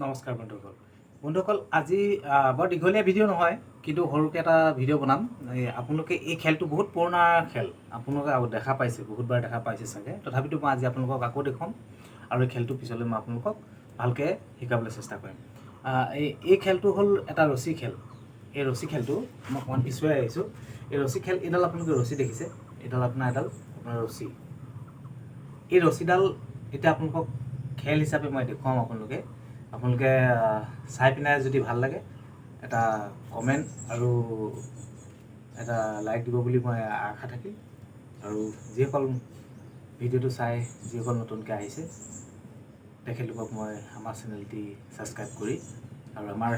নমস্কাৰ বন্ধুসকল আজি বৰ দীঘলীয়া ভিডিঅ' নহয় কিন্তু সৰুকৈ এটা ভিডিঅ' বনাম। আপোনালোকে এই খেলটো বহুত পুৰণা খেল, আপোনালোকে দেখা পাইছে, বহুতবাৰ দেখা পাইছে চাগে। তথাপিতো মই আজি আপোনালোকক আকৌ দেখুৱাম আৰু এই খেলটো পিছলৈ মই আপোনালোকক ভালকৈ শিকাবলৈ চেষ্টা কৰিম। এই খেলটো হ'ল এটা ৰছী খেল। এই ৰছী খেলটো মই অকণমান পিছুৱাই আহিছোঁ। এই ৰছী খেল, এইডাল আপোনালোকে ৰছী দেখিছে, এইডাল আপোনাৰ ৰছী। এই ৰছীডাল এতিয়া আপোনালোকক খেল হিচাপে মই দেখুৱাম। আপোনালোকে চাই পিনে যদি ভাল লাগে এটা কমেণ্ট আৰু এটা লাইক দিব বুলি মই আশা থাকিল। আৰু যিসকল ভিডিঅ'টো চাই যিসকল নতুনকৈ আহিছে তেখেতলোকক মই আমাৰ চেনেলটি ছাবস্ক্ৰাইব কৰি আৰু আমাৰ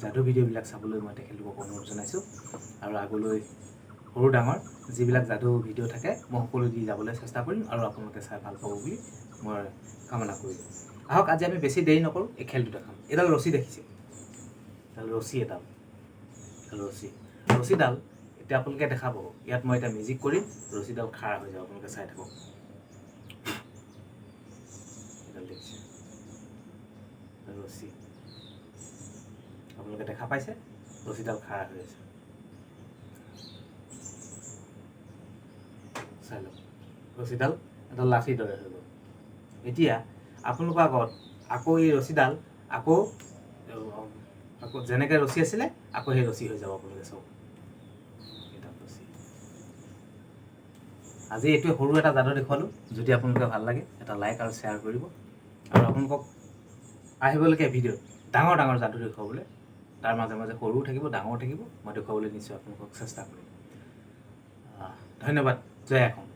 যাদু ভিডিঅ'বিলাক চাবলৈ মই তেখেতলোকক অনুৰোধ জনাইছোঁ। আৰু আগলৈ সৰু ডাঙৰ যিবিলাক যাদু ভিডিঅ' থাকে মই সকলো দি যাবলৈ চেষ্টা কৰিম আৰু আপোনালোকে চাই ভাল পাব বুলি মই কামনা কৰিলোঁ। আহক আজি আমি বেছি দেৰি নকৰোঁ, এই খেলটো দেখাম। এডাল ৰছী দেখিছে, এডাল ৰছীডাল এতিয়া আপোনালোকে দেখা পাব। ইয়াত মই এতিয়া মিউজিক কৰিম, ৰছীডাল খাৰ হৈ যাব, আপোনালোকে চাই থাকক। এডাল দেখিছে ৰছী, আপোনালোকে দেখা পাইছে, ৰছীডাল খাৰ হৈ আছে। চাই লওক, ৰছীডাল এডাল লাঠিৰ দৰে হৈ গ'ল। এতিয়া আপোনালোকৰ আগত আকৌ এই ৰছীডাল আকৌ যেনেকৈ ৰছী আছিলে আকৌ সেই ৰছী হৈ যাব। আপোনালোকে চাওক, এইডাল ৰছী। আজি এইটোৱে সৰু এটা যাদু দেখুৱালোঁ। যদি আপোনালোকে ভাল লাগে এটা লাইক আৰু শ্বেয়াৰ কৰিব। আৰু আপোনালোকক আহিবলগীয়া ভিডিঅ'ত ডাঙৰ ডাঙৰ যাদু দেখুৱাবলৈ, তাৰ মাজে মাজে সৰুও থাকিব ডাঙৰো থাকিব, মই দেখুৱাবলৈ নিশ্চয় আপোনালোকক চেষ্টা কৰিম। ধন্যবাদ। জয় অসম।